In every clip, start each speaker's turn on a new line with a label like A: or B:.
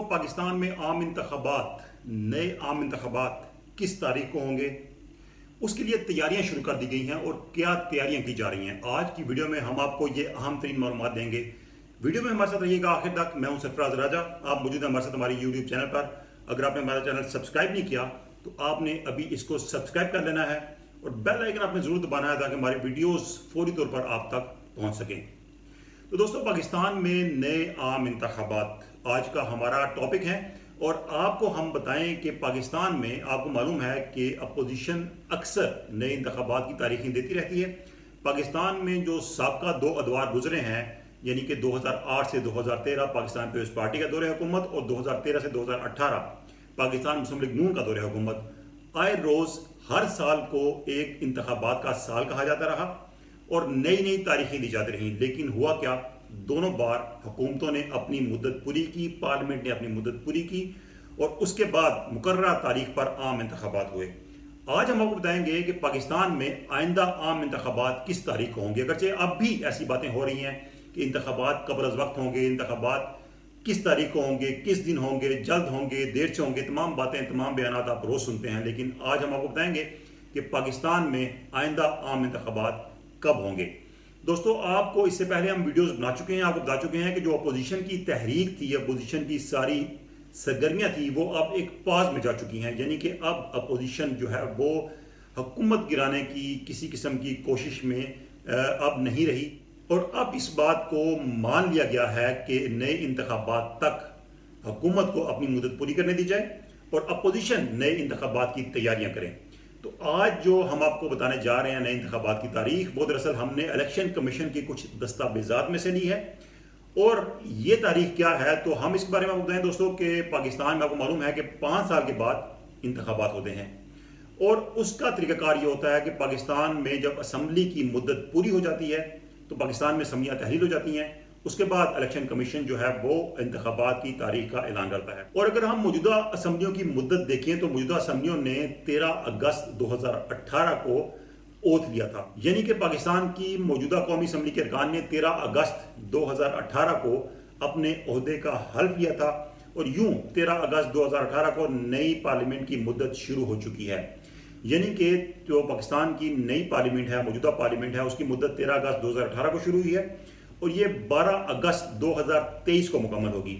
A: दोस्तों, पाकिस्तान में आम इंतखाबात, नए आम इंतखाबात किस तारीख को होंगे, उसके लिए तैयारियां शुरू कर दी गई हैं और क्या तैयारियां की जा रही हैं। आज की वीडियो में हम आपको ये अहम तरीन मालूमात देंगे। वीडियो में हमारे साथ रहिएगा आखिर तक। मैं हूं सरफराज राजा, आप मौजूद हैं हमारे साथ हमारे यूट्यूब चैनल पर। अगर आपने हमारा चैनल सब्सक्राइब नहीं किया तो आपने अभी इसको सब्सक्राइब कर लेना है और बेल आइकन आपने जरूर दबाना है ताकि हमारे वीडियोस फौरी तौर पर आप तक पहुंच सकें। तो दोस्तों, पाकिस्तान में नए आम इंतखाबात आज का हमारा टॉपिक है और आपको हम बताएं कि पाकिस्तान में आपको मालूम है कि अपोजिशन अक्सर नए इंतखाबात की तारीखें देती रहती है। पाकिस्तान में जो साबका दो अदवार गुजरे हैं, यानी कि 2008 से 2013 पाकिस्तान पीपल्स पार्टी का दौरे हुकूमत और 2013 से 2018 पाकिस्तान मुस्लिम लीग नून का दौरे हुकूमत, आए रोज़ हर साल को एक इंतखाबात का साल कहा जाता रहा और नई नई तारीखें दी जाती रहीं। लेकिन हुआ क्या, दोनों बार हुकूमतों ने अपनी मुद्दत पूरी की, पार्लियामेंट ने अपनी मुद्दत पूरी की और उसके बाद मुकर्ररा तारीख पर आम इंतखाबात हुए। आज हम आपको बताएंगे कि पाकिस्तान में आइंदा आम इंतखाबात किस तारीख को होंगे। अगरचे अब भी ऐसी बातें हो रही हैं कि इंतखाबात कब्ल अज़ वक्त होंगे, इंतखाबात किस तारीख को होंगे, किस दिन होंगे, जल्द होंगे, देर से होंगे, तमाम बातें, तमाम बयान आप रोज़ सुनते हैं। लेकिन आज हम आपको बताएंगे कि पाकिस्तान में आइंदा आम इंतखाबात कब होंगे। दोस्तों, आपको इससे पहले हम वीडियोस बना चुके हैं, आपको बता चुके हैं कि जो अपोजिशन की तहरीक थी, अपोजिशन की सारी सरगर्मियां थी, वो अब एक पाज में जा चुकी हैं। यानी कि अब अपोजिशन जो है वो हुकूमत गिराने की किसी किस्म की कोशिश में अब नहीं रही और अब इस बात को मान लिया गया है कि नए इंतखाबात तक हुकूमत को अपनी मुद्दत पूरी करने दी जाए और अपोजिशन नए इंतखाबात की तैयारियां करें। तो आज जो हम आपको बताने जा रहे हैं नए इंतखाबात की तारीख, वो दरअसल हमने इलेक्शन कमीशन की कुछ दस्तावेजात में से ली है। और ये तारीख क्या है, तो हम इसके बारे में आपको बताएं दोस्तों कि पाकिस्तान में आपको मालूम है कि 5 साल के बाद इंतखाबात होते हैं और उसका तरीकाकार ये होता है कि पाकिस्तान में जब असम्बली की मुद्दत पूरी हो जाती है तो पाकिस्तान में असम्बलियाँ तहलील हो जाती हैं। उसके बाद इलेक्शन कमीशन जो है वो इंतखाबात की तारीख का ऐलान करता है। और अगर हम मौजूदा असम्बलियों की मुद्दत देखें तो मौजूदा असम्बलियों ने 13 अगस्त 2018 को ओथ लिया था। यानी कि पाकिस्तान की मौजूदा कौमी असम्बली के अरकान ने 13 अगस्त 2018 को अपने ओहदे का हल्फ लिया था और यूं 13 अगस्त 2018 को नई पार्लियामेंट की मुद्दत शुरू हो चुकी है। यानी कि जो पाकिस्तान की नई पार्लियामेंट है, मौजूदा पार्लियामेंट है, उसकी मुद्दत 13 अगस्त 2018 को शुरू हुई है और ये 12 अगस्त 2023 को मुकम्मल होगी।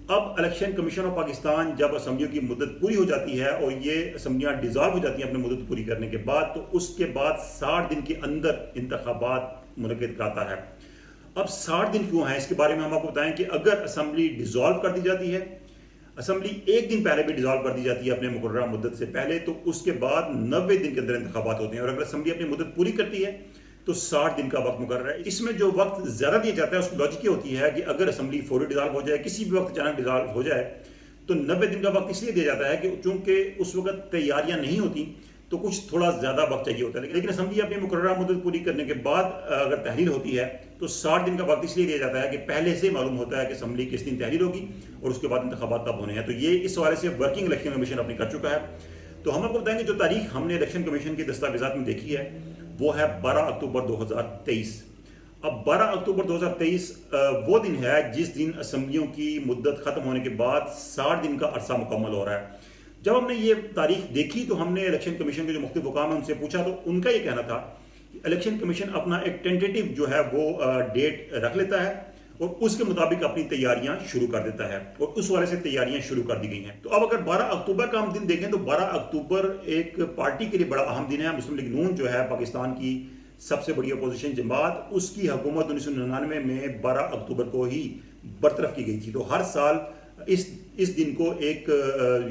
A: अब इलेक्शन कमीशन ऑफ पाकिस्तान जब असम्बलियों की मुद्दत पूरी हो जाती है और ये असम्बलियाँ डिज़ॉल्व हो जाती हैं अपनी मुद्दत पूरी करने के बाद, तो उसके बाद 60 दिन के अंदर इंतखाबात मुनक्किद कराता है। अब 60 दिन क्यों है, इसके बारे में हम आपको बताएं कि अगर असम्बली डिज़ॉल्व कर दी जाती है, असम्बली एक दिन पहले भी डिज़ॉल्व कर दी जाती है अपने मुकर्ररा मुद्दत से पहले, तो उसके बाद 90 दिन के अंदर इंतखाबात होते हैं। और अगर असम्बली अपनी मुद्दत पूरी करती है तो 60 दिन का वक्त मुकर्रर है। इसमें जो वक्त ज़्यादा दिया जाता है उसकी लॉजिक ये होती है कि अगर असम्बली फौरी डिज़ॉल्व हो जाए, किसी भी वक्त अचानक डिज़ॉल्व हो जाए, तो 90 दिन का वक्त इसलिए दिया जाता है कि चूंकि उस वक्त तैयारियां नहीं होती तो कुछ थोड़ा ज़्यादा वक्त चाहिए होता है। लेकिन असम्बली अपनी मुकर्ररा मुद्दत पूरी करने के बाद अगर तहरीर होती है तो 60 दिन का वक्त इसलिए दिया जाता है कि पहले से मालूम होता है कि असम्बली किस दिन तहरीर होगी और उसके बाद इंतखाबात कब होने हैं। तो ये इस हवाले से वर्किंग इलेक्शन कमीशन अपनी कर चुका है। तो हम आपको बताएंगे जो तारीख हमने इलेक्शन कमीशन के दस्तावेजात में देखी है वो है 12 अक्टूबर 2023। अब 12 अक्टूबर 2023 वो दिन है जिस दिन असम्बलियों की मुद्दत खत्म होने के बाद 60 दिन का अरसा मुकम्मल हो रहा है। जब हमने ये तारीख देखी तो हमने इलेक्शन कमीशन के जो मुख्तलिफ हुकाम हैं उनसे पूछा तो उनका ये कहना था कि इलेक्शन कमीशन अपना एक टेंटेटिव जो है वो डेट रख लेता है और उसके मुताबिक अपनी तैयारियां शुरू कर देता है और उस वाले से तैयारियां शुरू कर दी गई हैं। तो अब अगर 12 अक्टूबर का हम दिन देखें तो 12 अक्टूबर एक पार्टी के लिए बड़ा अहम दिन है। मुस्लिम लीग नून जो है पाकिस्तान की सबसे बड़ी अपोजिशन जमात, उसकी हुकूमत 1999 में 12 अक्टूबर को ही बरतरफ की गई थी। तो हर साल इस दिन को एक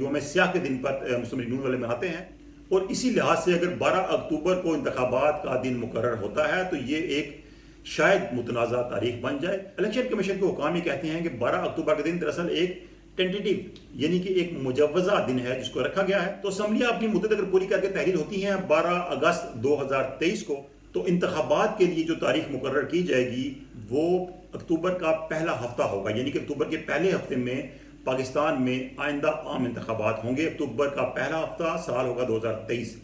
A: यौम स्याह के दिन पर मुस्लिम लीग नून वाले मनाते हैं और इसी लिहाज से अगर 12 अक्टूबर को इंतखाबात का दिन मुकर्रर होता है तो ये एक शायद मुतनाज़ा तारीख बन जाए। इलेक्शन कमीशन के हुकाम ये कहते हैं कि 12 अक्टूबर का दिन दरअसल एक टेंटेटिव यानी कि एक मुजव्वज़ा दिन है जिसको रखा गया है। तो असम्बलियाँ अपनी मुद्दत अगर पूरी करके तहरीर होती हैं 12 अगस्त 2023 को, तो इंतखाबात के लिए जो तारीख मुकर्रर की जाएगी वो अक्टूबर का पहला हफ्ता होगा। यानी कि अक्टूबर के पहले हफ्ते में पाकिस्तान में आइंदा आम इंतखाबात होंगे। अक्टूबर का पहला हफ्ता साल होगा 2023।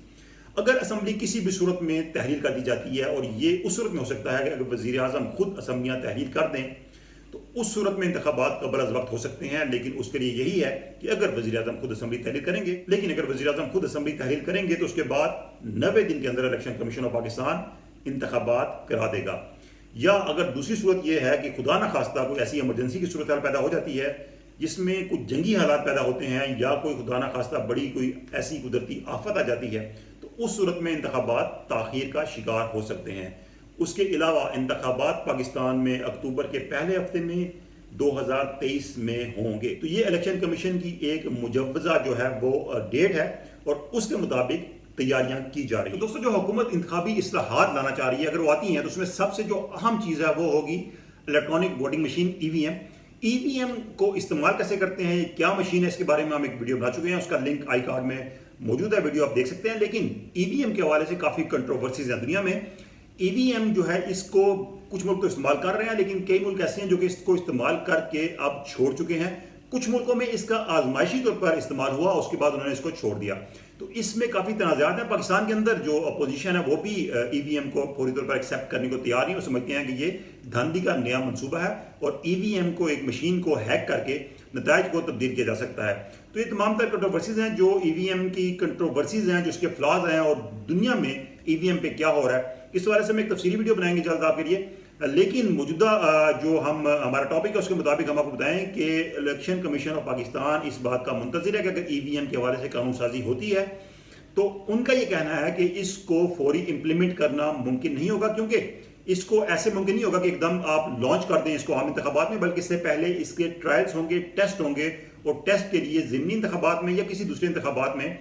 A: अगर असम्बली किसी भी सूरत में तहरीर कर दी जाती है और ये उस सूरत में हो सकता है कि अगर वज़ीर आज़म खुद असम्बलियाँ तहरीर कर दें تو اس صورت میں انتخابات قبل از وقت ہو سکتے ہیں، لیکن اس کے لیے یہی ہے کہ اگر وزیر اعظم خود اسمبلی تحلیل کریں گے، تو اس کے بعد 90 دن کے اندر الیکشن کمیشن آف پاکستان انتخابات کرا دے گا۔ یا اگر دوسری صورت یہ ہے کہ خدا نہ خواستہ کوئی ایسی ایمرجنسی کی صورتحال پیدا ہو جاتی ہے جس میں کچھ جنگی حالات پیدا ہوتے ہیں، یا کوئی خدا نہ خواستہ بڑی کوئی ایسی قدرتی آفت آ جاتی ہے، تو اس صورت میں انتخابات تاخیر کا شکار ہو سکتے ہیں۔ اس کے علاوہ انتخابات پاکستان میں اکتوبر کے پہلے ہفتے میں 2023 میں ہوں گے۔ تو یہ الیکشن کمیشن کی ایک مجوزہ جو ہے وہ ڈیٹ ہے اور اس کے مطابق تیاریاں کی جا رہی ہیں۔ تو دوستو، جو حکومت انتخابی اصلاحات لانا چاہ رہی ہے، اگر وہ آتی ہیں تو اس میں سب سے جو اہم چیز ہے وہ ہوگی الیکٹرانک ووٹنگ مشین ای وی ایم کو استعمال کیسے کرتے ہیں، کیا مشین ہے، اس کے بارے میں ہم ایک ویڈیو بنا چکے ہیں، اس کا لنک آئی کارڈ میں موجود ہے، ویڈیو آپ دیکھ سکتے ہیں۔ لیکن ای وی ایم کے حوالے سے کافی کنٹروورسیز ہیں دنیا میں۔ ای وی ایم جو ہے اس کو کچھ ملک تو استعمال کر رہے ہیں، لیکن کئی ملک ایسے ہیں جو کہ اس کو استعمال کر کے اب چھوڑ چکے ہیں۔ کچھ ملکوں میں اس کا آزمائشی طور پر استعمال ہوا، اس کے بعد انہوں نے اس کو چھوڑ دیا۔ تو اس میں کافی تنازعات ہیں۔ پاکستان کے اندر جو اپوزیشن ہے وہ بھی ای وی ایم کو فوری طور پر ایکسیپٹ کرنے کو تیار نہیں، وہ سمجھتے ہیں کہ یہ دھاندلی کا نیا منصوبہ ہے اور ای وی ایم کو، ایک مشین کو ہیک کر کے نتائج کو تبدیل کیا جا سکتا ہے۔ تو یہ تمام تر کنٹروورسیز ہیں، جو ای وی ایم کی کنٹروورسیز ہیں، جو اس کے فلاز ہیں اور دنیا میں ای وی ایم پہ کیا ہو رہا ہے، اس حوالے سے ہم ایک تفصیلی ویڈیو بنائیں گے جلد آپ کے لیے۔ لیکن موجودہ جو ہمارا ٹاپک ہے اس کے مطابق ہم آپ کو بتائیں کہ الیکشن کمیشن آف پاکستان اس بات کا منتظر ہے کہ اگر ای وی ایم کے حوالے سے قانون سازی ہوتی ہے تو ان کا یہ کہنا ہے کہ اس کو فوری امپلیمنٹ کرنا ممکن نہیں ہوگا، کیونکہ اس کو ایسے ممکن نہیں ہوگا کہ ایک دم آپ لانچ کر دیں اس کو عام انتخابات میں، بلکہ اس سے پہلے اس کے ٹرائلز ہوں گے، ٹیسٹ ہوں گے، اور ٹیسٹ کے لیے ضمنی انتخابات میں یا کسی دوسرے انتخابات میں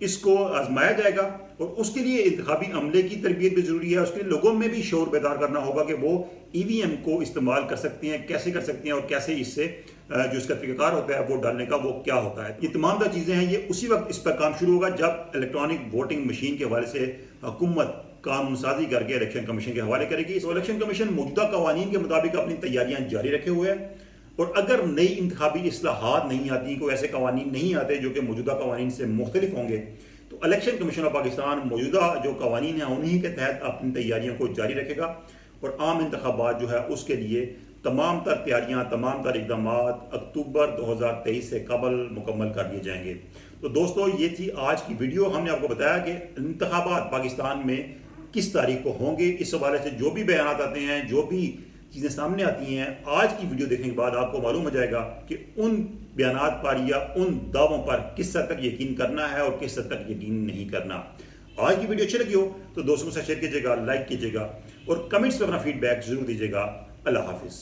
A: اس کو آزمایا جائے گا، اور اس کے لیے انتخابی عملے کی تربیت بھی ضروری ہے۔ اس کے لیے لوگوں میں بھی شعور بیدار کرنا ہوگا کہ وہ ای وی ایم کو استعمال کر سکتے ہیں، کیسے کر سکتے ہیں، اور کیسے اس سے جو اس کا طریقہ کار ہوتا ہے ووٹ ڈالنے کا وہ کیا ہوتا ہے۔ یہ تمام تر چیزیں ہیں، یہ اسی وقت اس پر کام شروع ہوگا جب الیکٹرانک ووٹنگ مشین کے حوالے سے حکومت قانون سازی کر کے الیکشن کمیشن کے حوالے کرے گی۔ الیکشن کمیشن موجودہ قوانین کے مطابق اپنی تیاریاں جاری رکھے ہوئے ہیں، اور اگر نئی انتخابی اصلاحات نہیں آتی، کوئی ایسے قوانین نہیں آتے جو کہ موجودہ قوانین سے مختلف ہوں گے، تو الیکشن کمیشن آف پاکستان موجودہ جو قوانین ہیں انہی کے تحت اپنی تیاریوں کو جاری رکھے گا، اور عام انتخابات جو ہے اس کے لیے تمام تر تیاریاں، تمام تر اقدامات اکتوبر 2023 سے قبل مکمل کر دیے جائیں گے۔ تو دوستو، یہ تھی آج کی ویڈیو۔ ہم نے آپ کو بتایا کہ انتخابات پاکستان میں کس تاریخ کو ہوں گے۔ اس حوالے سے جو بھی بیانات آتے ہیں، جو بھی چیزیں سامنے آتی ہیں، آج کی ویڈیو دیکھنے کے بعد آپ کو معلوم ہو جائے گا کہ ان بیانات پر یا ان دعووں پر کس حد تک یقین کرنا ہے اور کس حد تک یقین نہیں کرنا۔ آج کی ویڈیو اچھی لگی ہو تو دوستوں سے شیئر کیجیے گا، لائک کیجیے گا، اور کمنٹس میں اپنا فیڈ بیک ضرور دیجیے گا۔ اللہ حافظ۔